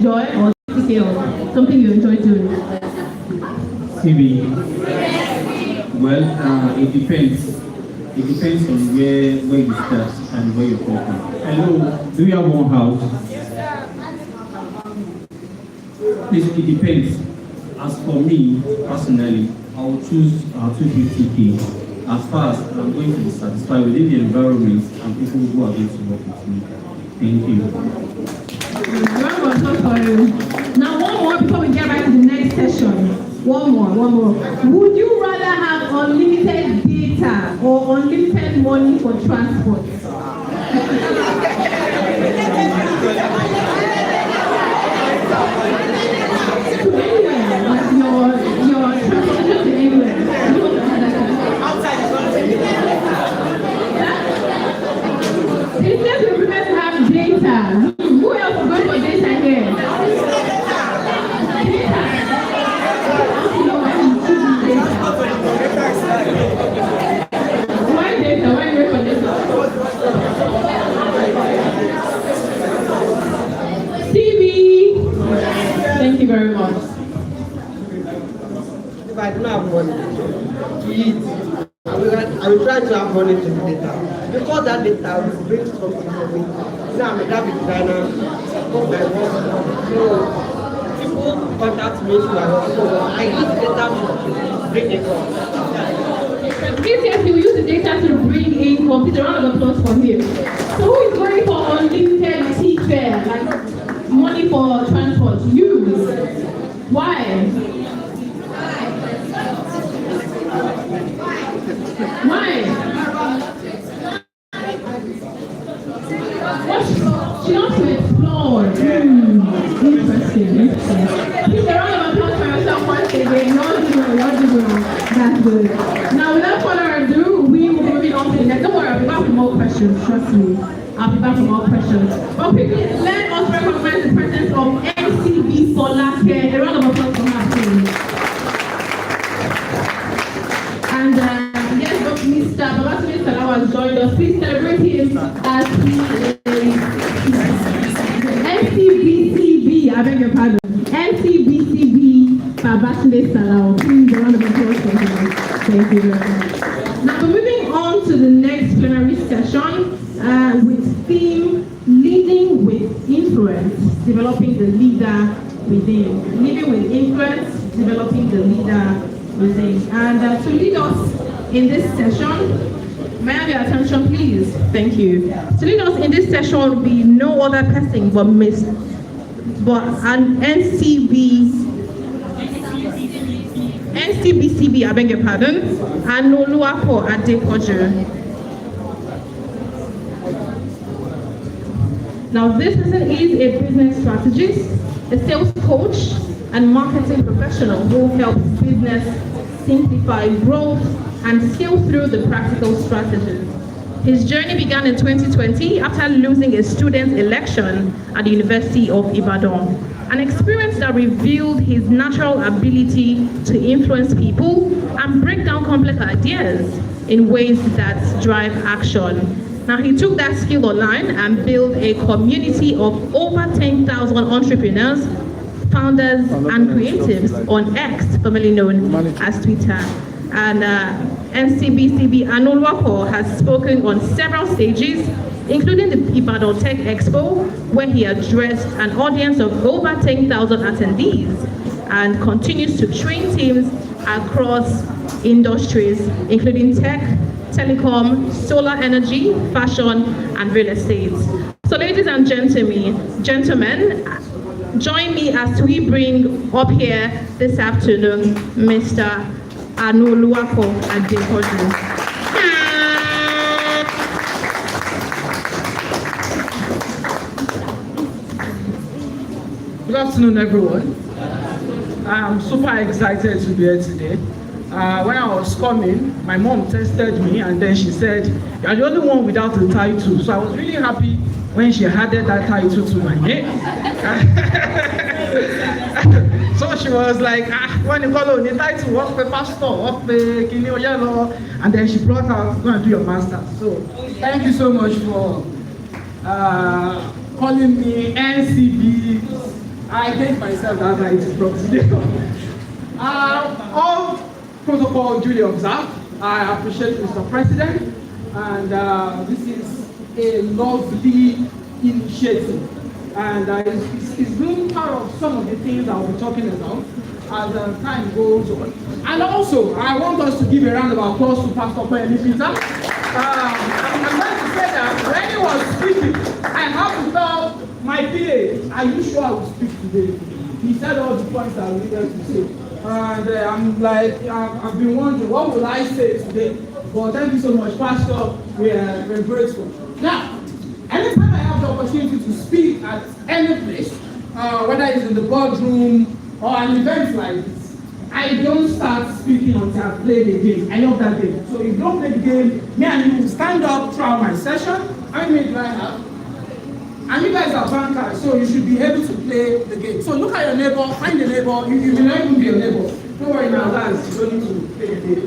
enjoy or something you enjoy doing? TV. Well, it depends. It depends on where you start and where you're from. Hello, do you have one house? It depends. As for me, personally, I will choose 250K. As far as I'm going to be satisfied within the environment and people who are going to work with me. Thank you. Now one more before we get back to the next session. One more. Would you rather have unlimited data or unlimited money for transport? Your transportation to anywhere. It says we prefer to have data. Who else is going for data here? Why data? Why you for data? TV. Thank you very much. If I don't have money to eat, I will try to have money to the data. Before that data will bring something for me. Now I'm a graphic designer, for my work. So people contact me through my work. So I use data to bring income. Please will use the data to bring income. Please a round of applause for him. So who is going for unlimited seafare, like money for transport? You. Why? She wants to explore. Interesting. Please a round of applause for yourself once again. That's good. Now, without further ado, we will be moving on to the next. Don't worry, I'll be back with more questions. Trust me. I'll be back with more questions. But quickly, let us recognize the presence of MCB Folake. A round of applause for her, please. And yes, but Mr. Babatunde Salawa has joined us. Please celebrate him as he is MCBCB. I beg your pardon. MCBCB Babatunde Salawa. Please, a round of applause for him. Thank you very much. Now, we're moving on to the next plenary session with theme Leading with Influence, Developing the Leader Within. Leading with Influence, Developing the Leader Within. And to lead us in this session, may I have your attention, please? Thank you. To lead us in this session will be no other person but an NCBCB, I beg your pardon, and Oluwapo Adepoju. Now, this person is a business strategist, a sales coach, and marketing professional who helps business simplify growth and scale through the practical strategies. His journey began in 2020 after losing a student election at the University of Ibadan, an experience that revealed his natural ability to influence people and break down complex ideas in ways that drive action. Now, he took that skill online and built a community of over 10,000 entrepreneurs, founders, and creatives on X, formerly known as Twitter. And NCBCB Anolwapo has spoken on several stages, including the Ibadan Tech Expo, where he addressed an audience of over 10,000 attendees and continues to train teams across industries, including tech, telecom, solar energy, fashion, and real estate. So ladies and gentlemen, join me as we bring up here this afternoon Mr. Anoluwapo Adepoju. Good afternoon, everyone. I'm super excited to be here today. When I was coming, my mom texted me and then she said, "You're the only one without a title." So I was really happy when she added that title to my name. So she was like, when you call on the title, what's the pastor, what's the kini yellow? And then she brought out, go and do your master. So thank you so much for calling me NCB I hate myself that night from today. All protocol duly observed. I appreciate Mr. President, and this is a lovely initiative. And it's been part of some of the things I'll be talking about as time goes on. And also, I want us to give a round of applause to Pastor Kwame Peter. I'm going to say that when he was speaking, I have to tell my PA, are you sure I will speak today? He said all the points I needed to say. And I'm like, I've been wondering, what will I say today? But thank you so much, Pastor. We're grateful. Now, anytime I have the opportunity to speak at any place, whether it's in the boardroom or an event like this, I don't start speaking until I've played the game. I love that game. So if you don't play the game, me and you will stand up throughout my session. How many do I have? And you guys are bankers, so you should be able to play the game. So look at your neighbor, find the neighbor. You may not even be your neighbor. Don't worry now, guys. You don't need to play the game.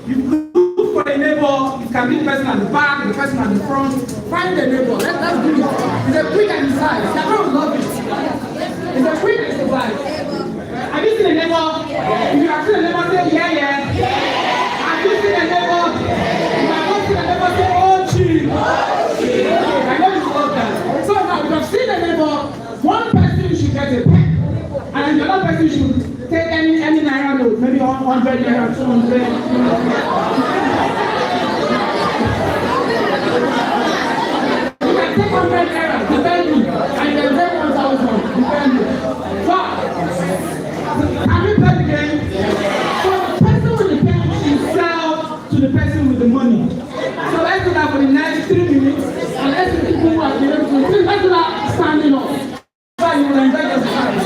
You look for a neighbor. It can be the person at the back, the person at the front. Find the neighbor. Let's do it. It's a quick exercise. You're going to love it. It's a quick exercise. Have you seen a neighbor? If you have seen a neighbor, say yeah. Have you seen a neighbor? If you have not seen a neighbor, say oh gee. I know you love that. So now, if you have seen a neighbor, one person should get a pen, and the other person should take any naira note, maybe 100 naira, 200. You can take 100 naira, depending, and then take 1,000, depending. But can we play the game? So the person with the pen should sell to the person with the money. So let's do that for the next 3 minutes, and let's see people who are able to. Let's do that standing up. So you will enjoy your time.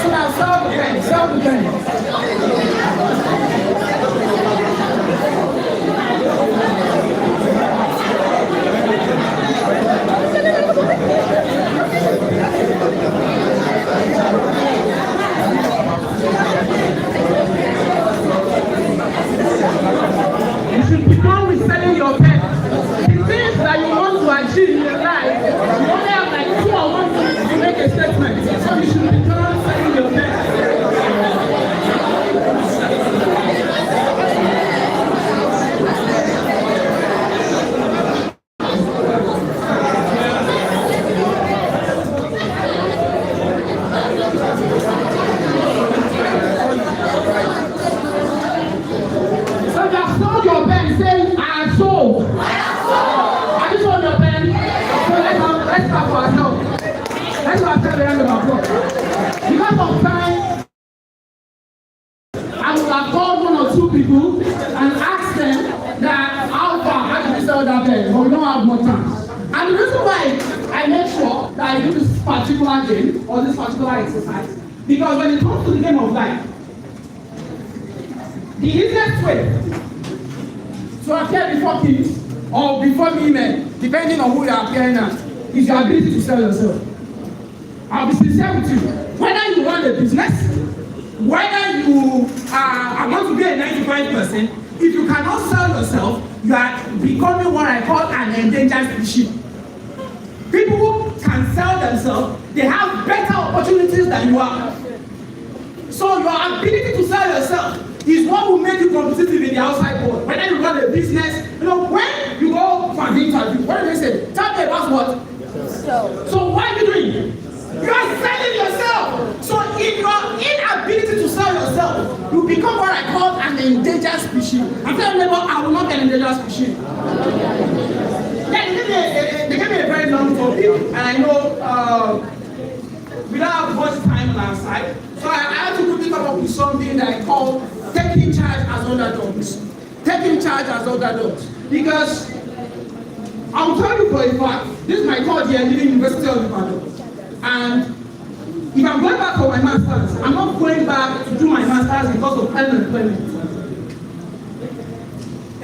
So now sell the pen, sell the pen. You should begin with selling your pen. The things that you want to achieve in your life, you only have like 2 or 1 minute to make a statement. So you should begin selling your pen. Because of time, I will have called 1 or 2 people and asked them that how far how did you sell that pen, but we don't have more time. And the reason why I make sure that I do this particular game or this particular exercise, because when it comes to the game of life, the easiest way to appear before kings or before women, depending on who you are appearing at, is your ability to sell yourself. I'll be sincere with you. Whether you run a business, whether you are going to be a 95%, if you cannot sell yourself, you are becoming what I call an endangered species. People who can sell themselves, they have better opportunities than you are. So your ability to sell yourself is what will make you competitive in the outside world. Whether you run a business, when you go for an interview, what do they say? Tell me about what? So what are you doing? You are selling yourself. So in your inability to sell yourself, you become what I call an endangered species. I'm telling you, I will not be an endangered species. They gave me a very long topic, and I know we don't have much time on our side. So I had to quickly come up with something that I call taking charge as underdogs. Taking charge as underdogs. Because I'll tell you for a fact, this is my 3rd year leaving University of Ibadan. And if I'm going back for my master's, I'm not going back to do my master's because of unemployment.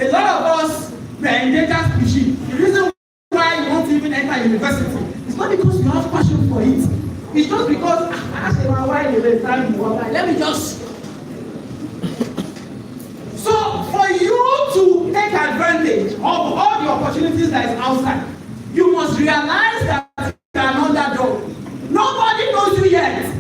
A lot of us were endangered species. The reason why you want to even enter university is not because you have passion for it. It's just because let me just. So for you to take advantage of all the opportunities that is outside, you must realize that you are an underdog. Nobody knows you yet.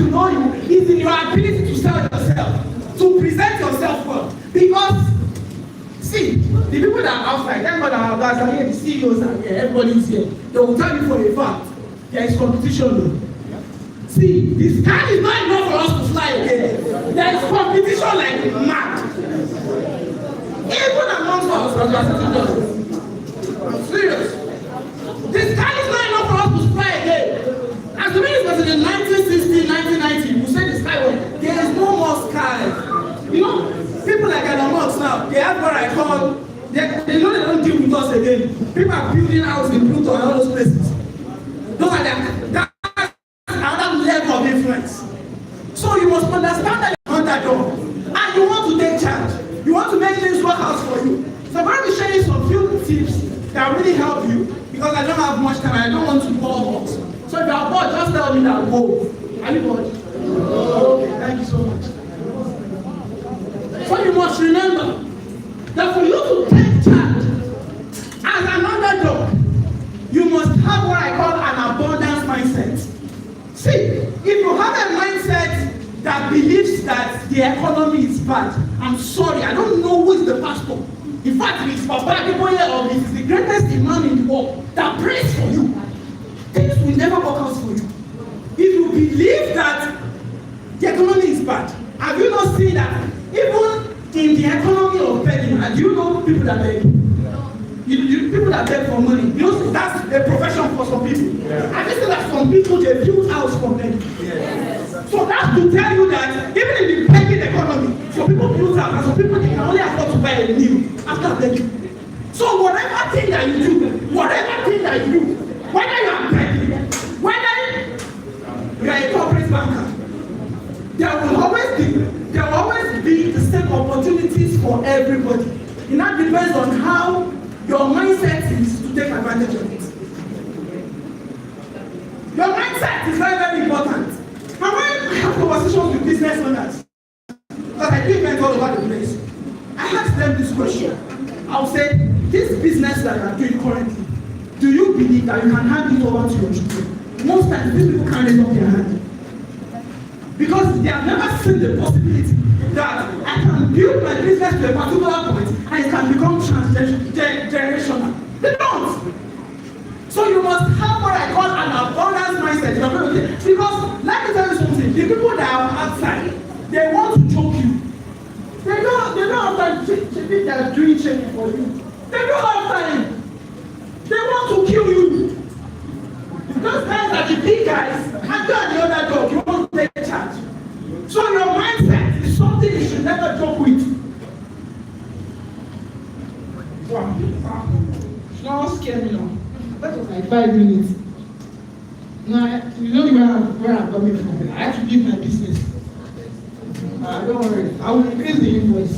to know you is in your ability to sell yourself, to present yourself well. Because, see, the people that are outside, thank God our guys are here, the CEOs are here, everybody's here. They will tell you for a fact, there is competition. See, the sky is not enough for us to fly again. There is competition like mad. Even amongst us, I'm serious. The sky is not enough for us to fly again. As the minute was in the 1960s, 1990, we said the sky was, there is no more sky. You know, people like Elon Musk now, they have what I call, they know they don't deal with us again. People are building houses in Pluto and all those places. Those are that's another level of influence. So you must understand that you're underdog and you want to take charge. You want to make things work out for you. So I'm going to share you some few tips that really help you because I don't have much time. I don't want to bore us. So if you are bored, just tell me that go. Are you bored? Okay, thank you so much. So you must remember that for you to take charge as an underdog, you must have what I call an abundance mindset. See, if you have a mindset that believes that the economy is bad, I'm sorry, I don't know who is the pastor. In fact, it's Papa Adeboye or it is the greatest imam in the world that prays for you. Things will never work out for you. If you believe that the economy is bad, have you not seen that even in the economy of begging, and you know people that beg? People that beg for money, you know that's a profession for some people. Yeah. I just say that some people they build house for begging. Yeah. So that's to tell you that even in the begging economy, some people build house and some people they can only afford to buy a new after begging. So whatever thing that you do, whether you are begging, whether you are a corporate banker, there will always be the same opportunities for everybody. And that depends on how your mindset is to take advantage of it. Your mindset is very, very important. And when I have conversations with business owners, because I give men all over the place, I ask them this question. I'll say, this business that you are doing currently, do you believe that you can hand it over to your children? Most times, these people can't raise up their hand. Because they have never seen the possibility that I can build my business to a particular point and it can become generational. They don't. So you must have what I call an abundance mindset. Because let me tell you something, the people that are outside, they want to choke you. They don't have time to they are doing training for you. They don't have time. They want to kill you. Those guys are the big guys, and you are the other dog. You want to take charge. So your mindset is something you should never joke with. Wow. Don't scare me now. That was like 5 minutes. Now, you know where I'm coming from. I have to leave my business. Don't worry. I will increase the invoice.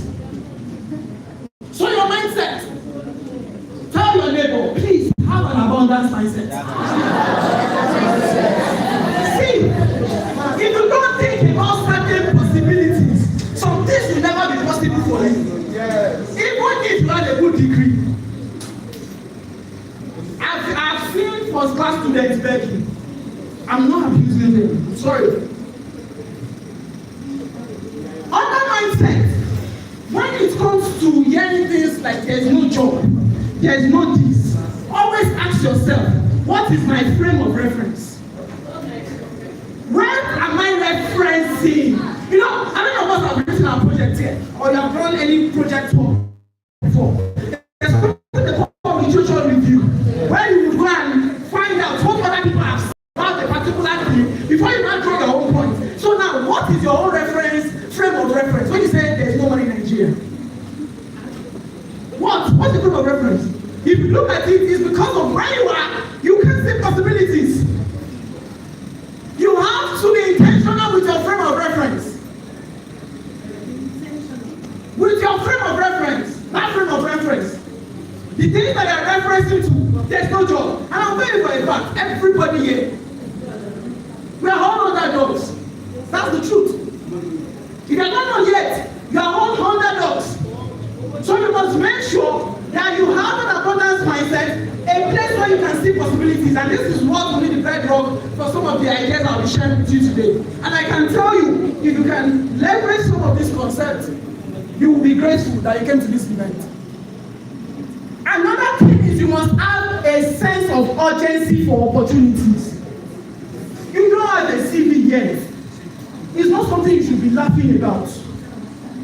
So your mindset. Tell your neighbor, please have an abundance mindset. See, if you don't think about certain possibilities, some things will never be possible for you. Yes. Even if you have a good degree. I've seen first class students begging. I'm not abusing them. Sorry. Other mindset, when it comes to hearing things like there's no job, there's no this, always ask yourself, what is my frame of reference? Where am I referencing? You know, I don't know what I've written our project here, or you have done any project work before. There's something they call literature review, where you would go and find out what other people have said about a particular thing before you can draw your own point. So now, what is your own reference, frame of reference? When you say there's no money in Nigeria, what's the frame of reference? If you look at it, it's because of where you are, you can see possibilities. You have to be intentional with your frame of reference. With your frame of reference, that frame of reference. The thing that I'm referencing to, there's no job. And I'm very, very fact, everybody here, we are all underdogs. That's the truth. If you're not known yet, you are all underdogs. So you must make sure that you have an abundance mindset, a place where you can see possibilities, and this is what will be the bedrock for some of the ideas I'll be sharing with you today. And I can tell you, if you can leverage some of these concepts, you will be grateful that you came to this event. Another thing is you must have a sense of urgency for opportunities. You don't have a CV yet. It's not something you should be laughing about.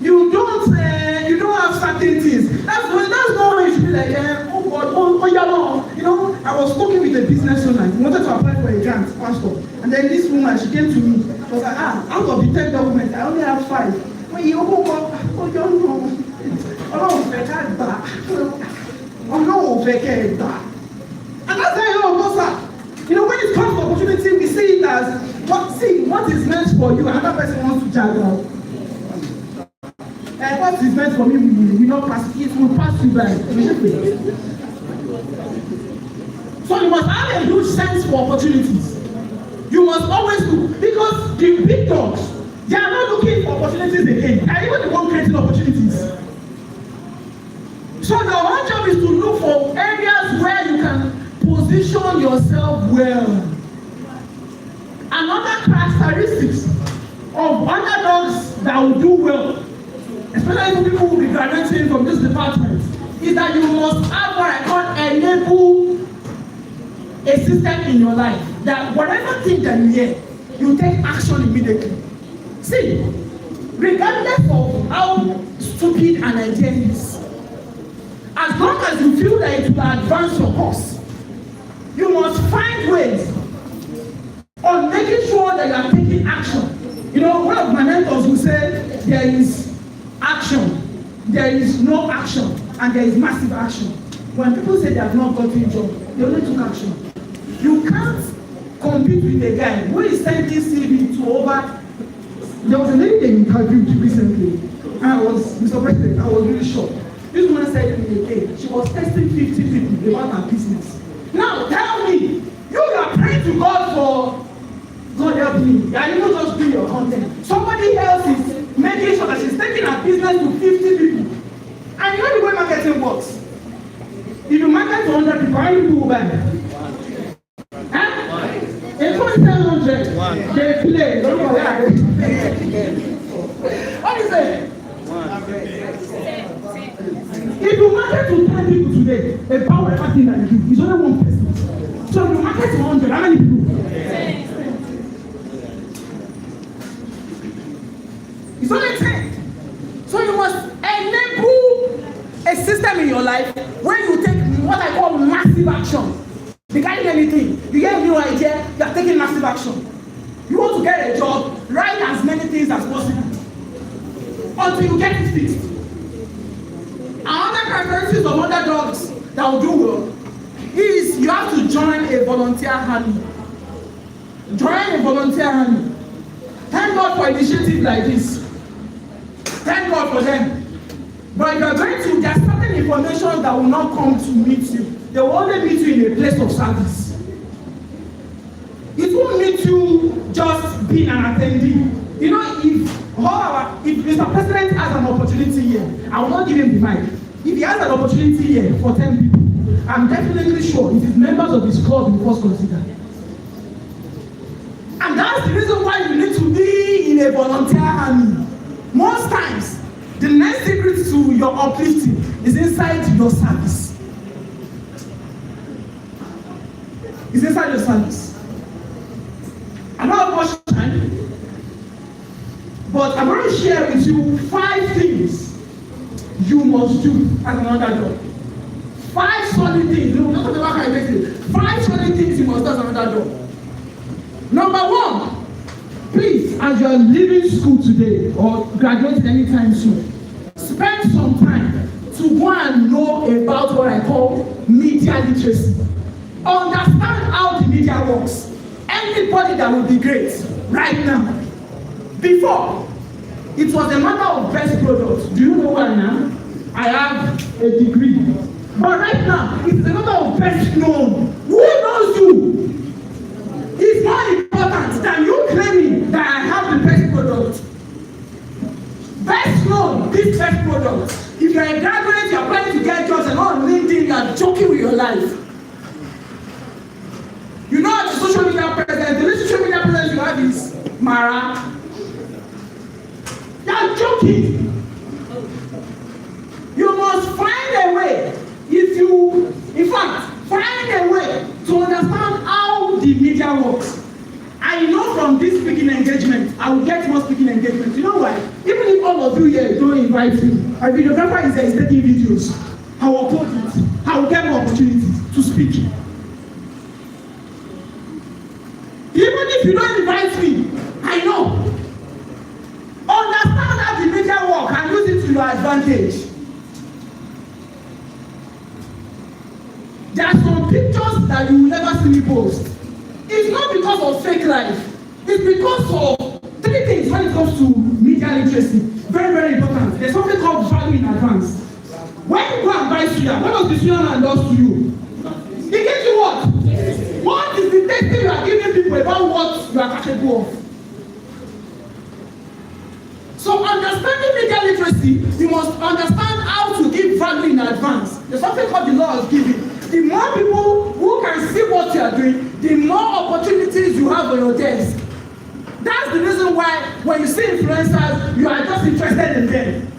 You don't have certain things. That's not when you should be like, oh God, oh yeah, no. You know, I was talking with a business owner. He wanted to apply for a grant, pastor. And then this woman, she came to me. She was like, out of the 10 documents, I only have 5. When you open up, oh, you don't know. And that's how all of us are. You know, when it comes to opportunity, we see it as what is meant for you, another person wants to jag out. And what is meant for me will not pass, it will pass you by. So you must have a huge sense for opportunities. You must always do, because the big dogs, they are not looking for opportunities again. They are even the one creating opportunities. So the whole job is to look for areas where you can position yourself well. Another characteristics of underdogs that will do well, especially people who will be graduating from this department, is that you must have what I call enable a system in your life. That whatever thing that you hear, you take action immediately. See, regardless of how stupid an idea is, as long as you feel that it will advance your cause, you must find ways on making sure that you are taking action. You know, one of my mentors will say there is action, there is no action, and there is massive action. When people say they have not got a job, they only took action. You can't compete with a guy who is sending CV to over. There was a lady they interviewed recently, and Mr. President, I was really shocked. This woman said to me again, she was testing 50 people about her business. Now tell me, you are praying to God for God help me. And you don't just do your content. Somebody else is making sure that she's taking her business to 50 people. And you know the way marketing works. If you market to 100 people, how many people will buy? Huh? In 2,700, they play. Don't know where. What is it? If you market to 10 people today, about everything that you do, it's only one person. So if you market to 100, how many people? It's only 10. So you must enable a system in your life where you take what I call massive action. Regarding anything, you get a new idea, you are taking massive action. You want to get a job, write as many things as possible until you get it fixed. Another characteristics of underdogs that will do well is you have to join a volunteer army. Join a volunteer army. Thank God for initiatives like this. Thank God for them. But if you are going to, there are certain information that will not come to meet you. They will only meet you in a place of service. It won't meet you just being an attendee. You know, if Mr. President has an opportunity here, I will not give him the mic. If he has an opportunity here for 10 people, I'm definitely sure it is members of his club you first consider. And that's the reason why you need to be in a volunteer army. Most times, the next secret to your uplifting is inside your service. It's inside your service. I don't have much time, but I'm going to share with you 5 things you must do as an underdog. 5 solid things. No, not about how I make it. 5 solid things you must do as an underdog. Number 1, please, as you are leaving school today or graduating anytime soon, spend some time to go and know about what I call media literacy. Understand how the media works. Anybody that will be great right now. Before, it was a matter of best products. Do you know what I am? I have a degree. But right now, it's a matter of best known. Who knows you? It's more important than you claiming that I have the best product. Best known, this best product. If If you're a graduate, you're planning to get jobs and on LinkedIn, you're joking with your life. You know how the social media president, the least social media president you have is Mara. You're joking. You must find a way, in fact, find a way to understand how the media works. I know from this speaking engagement, I will get more speaking engagements. You know why? Even if all of you here don't invite me, a videographer is there, is taking videos. I will upload it. I will get more opportunities to speak. Even if you don't invite me, I know. Understand how the media work and use it to your advantage. There are some pictures that you will never see me post. It's not because of fake life. It's because of three things when it comes to media literacy. Very, very important. There's something called value in advance. When you go and buy suya, what does the suya man does to you? He gives you what? What is the testing you are giving people about what you are capable of? So understanding media literacy, you must understand how to give value in advance. There's something called the law of giving. The more people who can see what you are doing, the more opportunities you have on your desk. That's the reason why when you see influencers, you are just interested in them.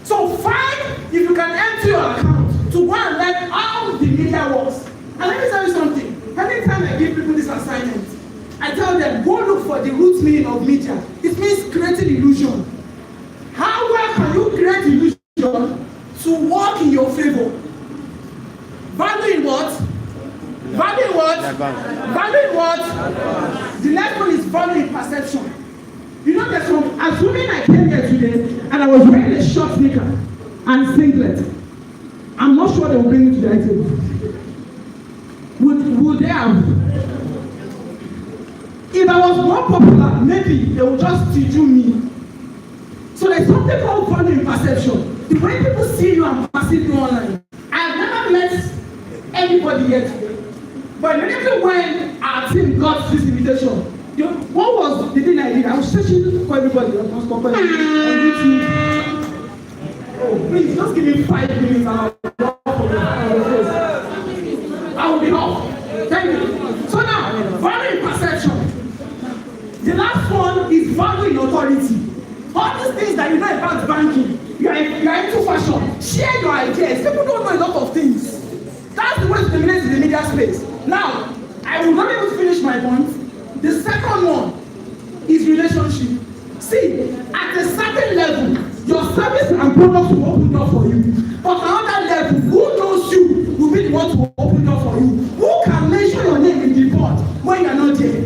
So find if you can empty your account to go and learn how the media works. And let me tell you something. Anytime I give people this assignment, I tell them, go look for the root meaning of media. It means creating illusion. How well can you create illusion to work in your favor? Value in what? Value in what? Value in what? The next one is value in perception. You know, there's some, assuming I came here today and I was wearing a short sneaker and singlet, I'm not sure they will bring me to the table. Would they have? If I was more popular, maybe they would just teach me. So there's something called value in perception. The way people see you and perceive you online. I've never met anybody yet. But immediately when our team got this invitation, what was the thing I did? I was searching for everybody on YouTube. Oh, please, just give me 5 minutes and I will be off. Thank you. So now, value in perception. The last one is value in authority. All these things that you know about banking, you are into fashion. Share your ideas. People don't know a lot of things. That's the way to dominate in the media space. Now, I will not be able to finish my point. The second one is relationship. See, at a certain level, your service and products will open door for you. But another level, who knows you will be the one to open door for you. Who can mention your name in the board when you are not there?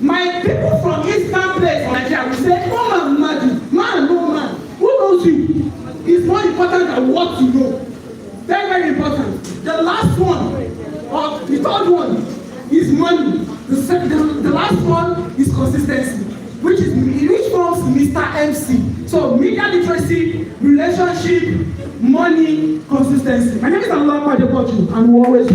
My people from Eastern Place in Nigeria will say, oh man, no man. Who knows you? It's more important than what you know. Very, very important. The last one, or the third one, is money. The last one is consistency, which forms Mr. MC. So media literacy, relationship, money, consistency. My name is Allah Kwadekochu, and we always.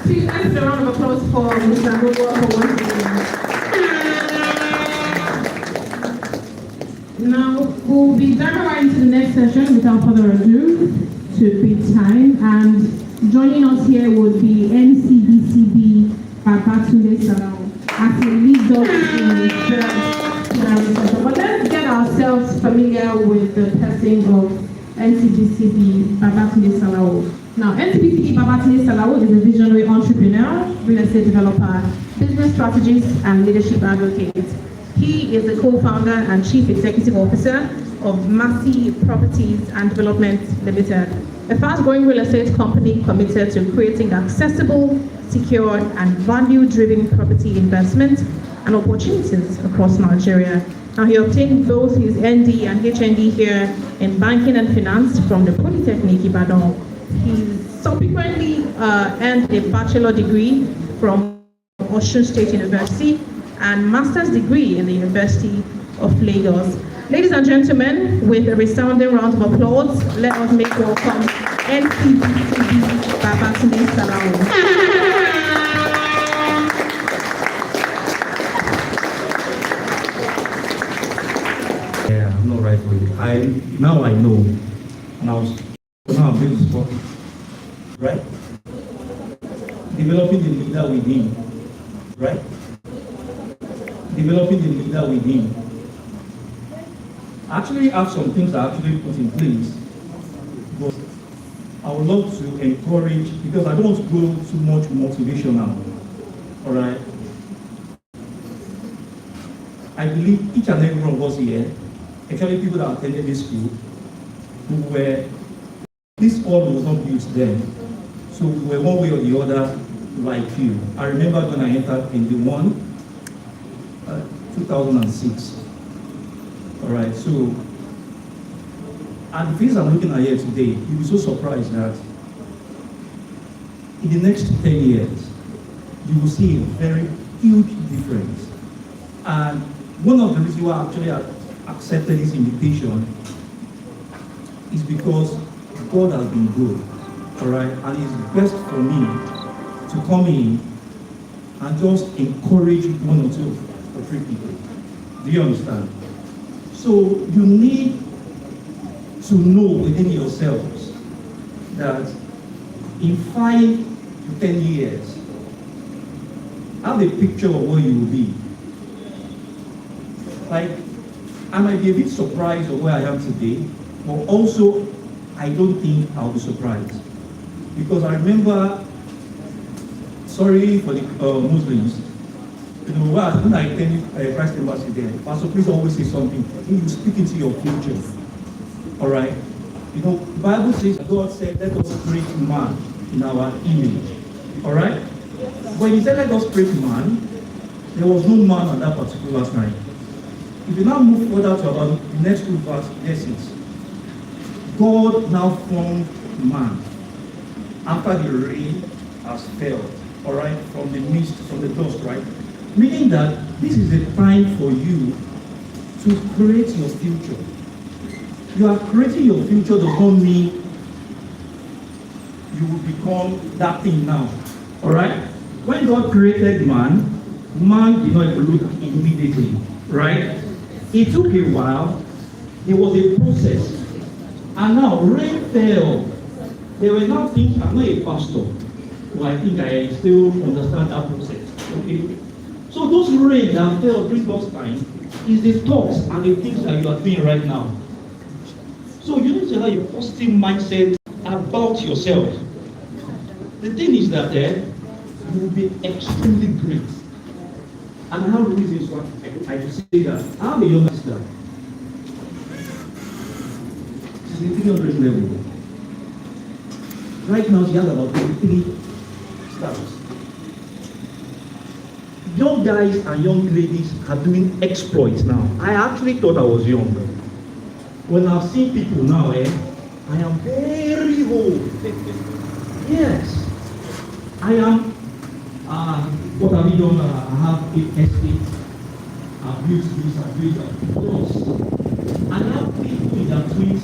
Please, let's give a round of applause for Mr. Gogo for once again. Now, we'll be diving right into the next session without further ado to beat time. And joining us here would be NCDCB Babatunde Salao as a lead dog in the But let's get ourselves familiar with the person of NCDCB Babatunde Salao. Now, NCDCB Babatunde Salao is a visionary entrepreneur, real estate developer, business strategist, and leadership advocate. He is the co-founder and chief executive officer of Massey Properties and Development Limited, a fast-growing real estate company committed to creating accessible, secure, and value-driven property investment and opportunities across Nigeria. Now, he obtained both his ND and HND here in banking and finance from the Polytechnic Ibadan. He subsequently earned a bachelor degree from Osun State University and master's degree in the University of Lagos. Ladies and gentlemen, with a resounding round of applause, let us make welcome NCDCB Babatunde Salao. now I know. And now I'm going to spot, right? Developing the leader within, right? Developing the leader within. I actually have some things I actually put in place, but I would love to encourage, because I don't want to go too much motivational, all right? I believe each and every one of us here, actually people that attended this school, who were, this hall was not built then, so we were one way or the other like you. I remember when I entered in the 2006. All right, so, and the things I'm looking at here today, you'll be so surprised that in the next 10 years, you will see a very huge difference. And one of the reasons why I actually accepted this invitation is because God has been good, all right? And it's best for me to come in and just encourage one or two or three people. Do you understand? So you need to know within yourselves that in 5 to 10 years, have a picture of where you will be. Like, I might be a bit surprised of where I am today, but also I don't think I'll be surprised. Because I remember, sorry for the Muslims, you know, when I attended Christ Embassy there, Pastor, please always say something. He will speak into your future. All right? You know, the Bible says, God said, let us create man in our image. All right? When he said, let us create man, there was no man at that particular time. If you now move further to about the next 2 verses, God now formed man after the rain has fell, all right, from the mist, from the dust, right? Meaning that this is a time for you to create your future. You are creating your future does not mean you will become that thing now, all right? When God created man, man did not evolve immediately, right? It took a while. There was a process. And now rain fell. There were now things, I'm not a pastor, but I think I still understand that process. Okay? So those rain that fell during those time is the thoughts and the things that you are doing right now. So you need to have a positive mindset about yourself. The thing is that you will be extremely great. And I have reasons why I say that. I have a younger sister. She's in 300 level. Right now, she has about 23 stars. Young guys and young ladies are doing exploits now. I actually thought I was young. When I've seen people now, I am very old. Yes. I am, what have you done? I have 8 estates. I've built this, I've built that. Plus, I have people in their 20s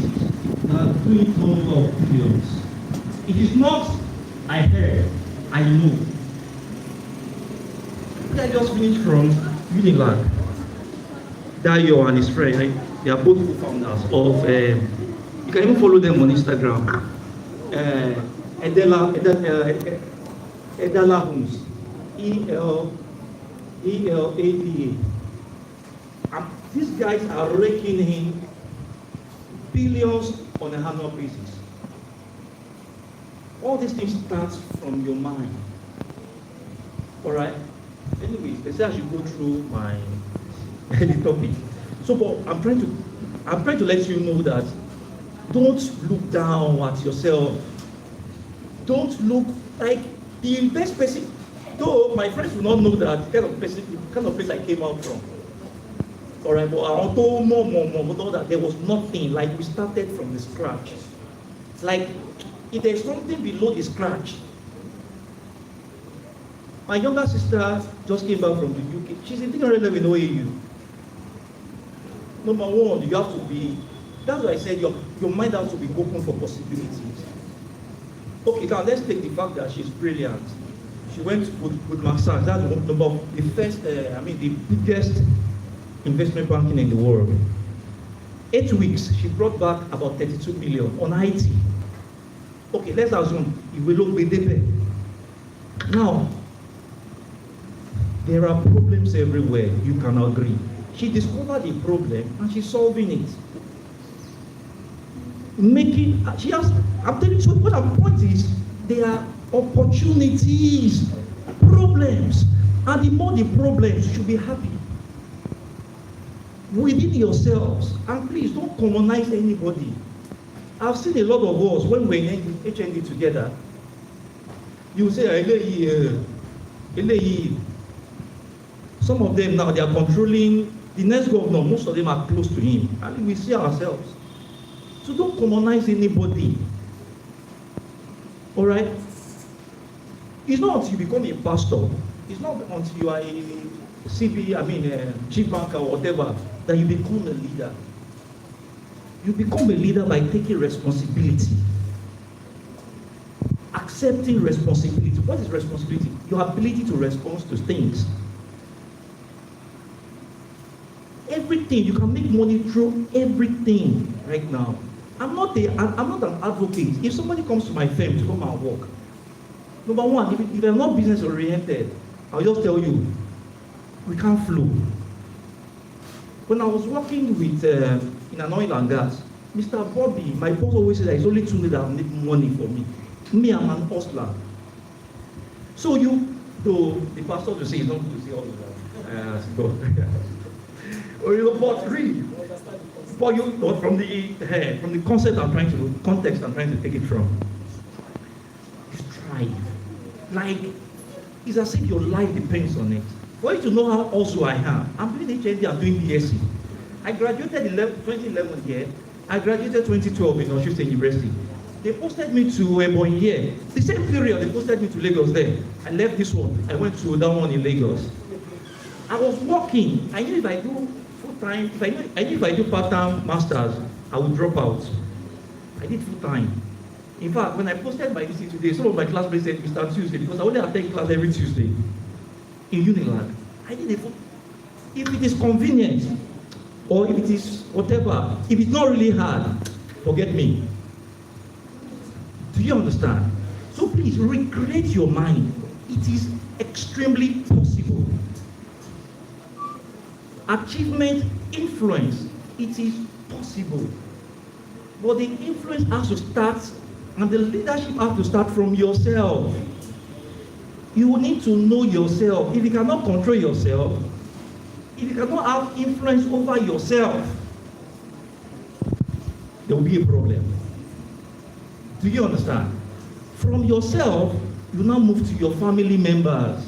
that are doing tons of videos. It is not, I heard, I know. I just finished from Unilag. Dayo and his friend, they are both co-founders of, you can even follow them on Instagram. Edala Homes. ELADA. These guys are raking in billions on an annual basis. All these things start from your mind. All right? Anyways, they say I should go through my topic. So, but I'm trying to let you know that don't look down at yourself. Don't look like the best person. Though my friends will not know that kind of place I came out from. All right, but I told more that there was nothing. Like we started from the scratch. Like if there's something below the scratch. My younger sister just came back from the UK. She's in 300 level in OAU. Number one, you have to be. That's why I said your mind has to be open for possibilities. Okay, now let's take the fact that she's brilliant. She went with Maxine. That's the biggest investment banking in the world. 8 weeks, she brought back about 32 million on IT. Okay, let's assume it will look better. Now, there are problems everywhere, you can agree. She discovered a problem and she's solving it. I'm telling you, what I'm pointing is, there are opportunities, problems, and the more the problems, you should be happy. Within yourselves, and please don't commonize anybody. I've seen a lot of us, when we're in HND together, you say, some of them now, they are controlling the next governor, most of them are close to him, and we see ourselves. So don't commonize anybody. All right? It's not until you become a pastor, it's not until you are a chief banker or whatever, that you become a leader. You become a leader by taking responsibility. Accepting responsibility. What is responsibility? Your ability to respond to things. Everything, you can make money through everything right now. I'm not an advocate. If somebody comes to my firm to come and work, number one, if I'm not business oriented, I'll just tell you, we can't flow. When I was working with in an oil and gas, Mr. Bobby, my boss always said that it's only 2 minutes that make money for me. Me, I'm an hustler. So though the pastor to say he's not going to say all of that. But really, but from the concept context I'm trying to take it from, strive. Like, it's as if your life depends on it. For you to know how also I am, I'm doing HND, I'm doing BSc. I graduated in 2011 here. I graduated 2012 in Osun State University. They posted me to Ebonyi here. The same period, they posted me to Lagos there. I left this one. I went to that one in Lagos. I was working. I knew if I do full-time, I knew if I do part-time masters, I would drop out. I did full-time. In fact, when I posted my DC today, some of my classmates said, Mr. Tuesday, because I only attend class every Tuesday in Unilag. I did if it is convenient, or if it is whatever, if it's not really hard, forget me. Do you understand? So please, recreate your mind. It is extremely possible. Achievement, influence, it is possible. But the influence has to start, and the leadership has to start from yourself. You need to know yourself. If you cannot control yourself, if you cannot have influence over yourself, there will be a problem. Do you understand? From yourself, you now move to your family members.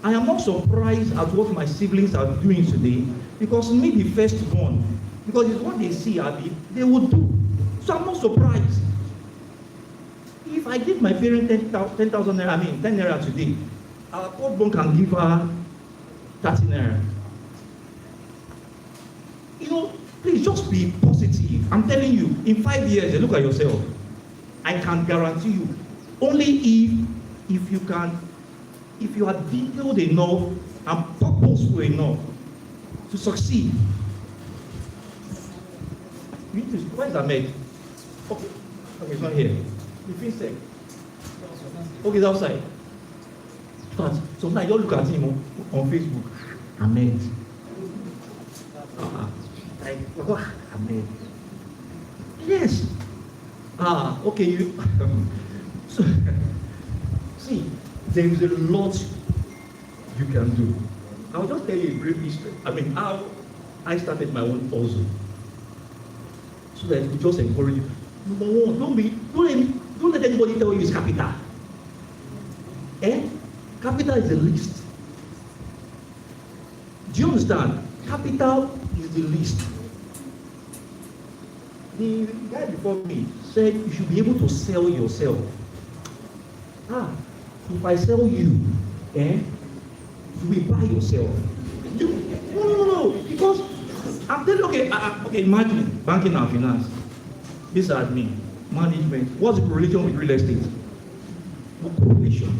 I am not surprised at what my siblings are doing today, because me, the firstborn, because it's what they see, they would do. So I'm not surprised. If I give my parents 10,000 naira, 10 naira today, our third can give her 30 naira. You know, please just be positive. I'm telling you, in 5 years, look at yourself. I can guarantee you, only if you are detailed enough and purposeful enough to succeed. You need to, where's Ahmed? Okay, it's not here. The FinSec. Okay, it's outside. But sometimes I don't look at him on Facebook. Ahmed. Ahmed. Yes. Okay, you. So, see, there is a lot you can do. I'll just tell you a brief history. How I started my own also. So that it just encourage you. Number one, don't let anybody tell you it's capital. Capital is the least. Do you understand? Capital is the least. The guy before me said you should be able to sell yourself. If I sell you, you will buy yourself. No. Because I'm telling you, okay, imagine banking and finance. This admin, management. What's the correlation with real estate? No correlation.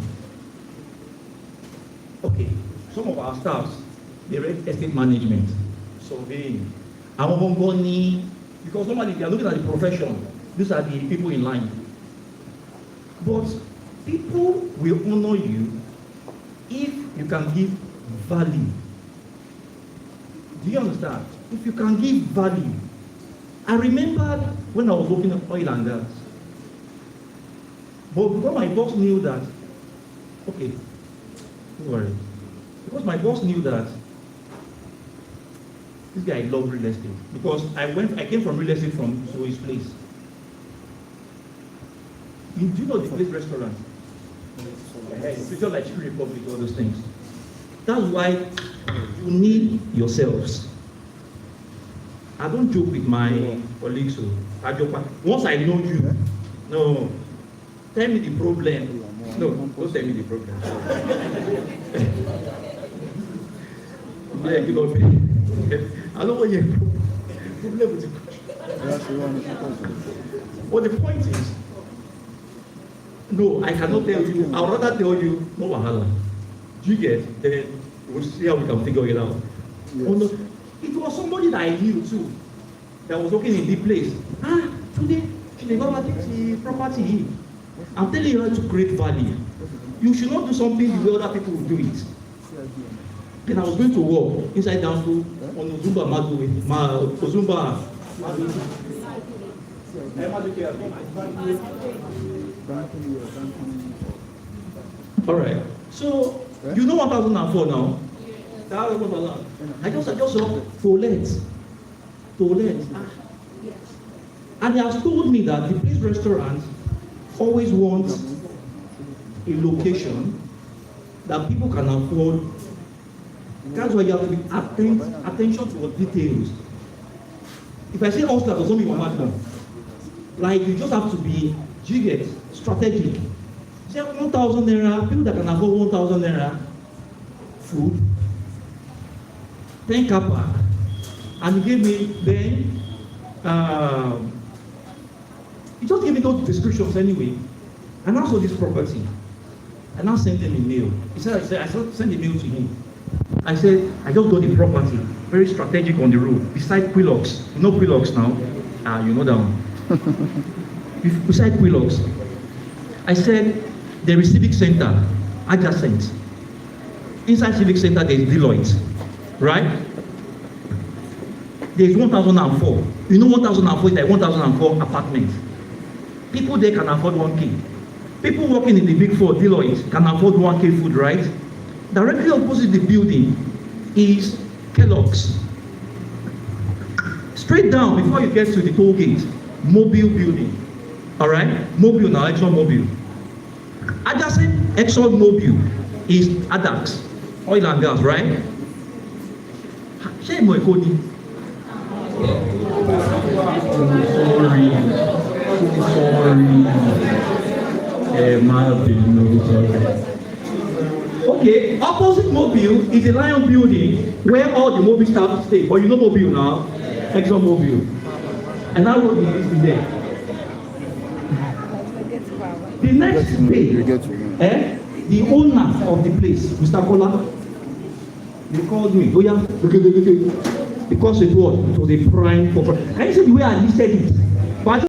Okay, some of our staffs, they read estate management, surveying, àwọn gbọ́ngàn ní, because normally they are looking at the profession, these are the people in line. But people will honor you if you can give value. Do you understand? If you can give value. I remember when I was working at oil and gas. But because my boss knew that, okay, don't worry. Because my boss knew that this guy loved real estate. Because I came from real estate from his place. Do you know the place restaurant? It's just like Chicken Republic, all those things. That's why you need yourselves. I don't joke with my colleagues. So I joke. Once I know you, no, tell me the problem. No, don't tell me the problem. Yeah, you know me. I don't want your problem with the But the point is, no, I cannot tell you. I would rather tell you, no wahala. Do you get? Then we'll see how we can figure it out. Yes. Oh, no. It was somebody that I knew too, that was working in the place. Today, she never take the property. I'm telling you how to create value. You should not do something the way other people will do it. Then I was going to work inside down school on Ozumba Ozumba. All right. So you know 1004 now. I just saw toilet. And he has told me that the place restaurant always wants a location that people can afford. That's why you have to be attention to details. If I say hostel, it doesn't mean one. Like you just have to be strategic. Say 1,000 naira, people that can afford 1,000 naira food, 10 car park, and he gave me then he just gave me those descriptions anyway. And also this property. I now sent him a mail. I said, I sent a mail to him. I said, I just got the property, very strategic on the road, beside Quillox. You know Quillox now? You know that one. Beside Quillox. I said, there is Civic Center, adjacent. Inside Civic Center, there is Deloitte, right? There is 1004. You know 1004 is like 1004 apartments. People there can afford 1K. People working in the big four, Deloitte, can afford 1K food, right? Directly opposite the building is Kellogg's. Straight down before you get to the toll gate, Mobile building. All right? Mobile now, Exxon Mobile. Adjacent Exxon Mobile is ADAX, oil and gas, right? Shame my Cody. Okay, opposite Mobile is a Lion building where all the Mobile staff stay. But you know Mobile now, Exxon Mobile. And that road is there. The next day, the owner of the place, Mr. Kola, they called me. Oh yeah, because it was a prime property. I said the way I listed it. But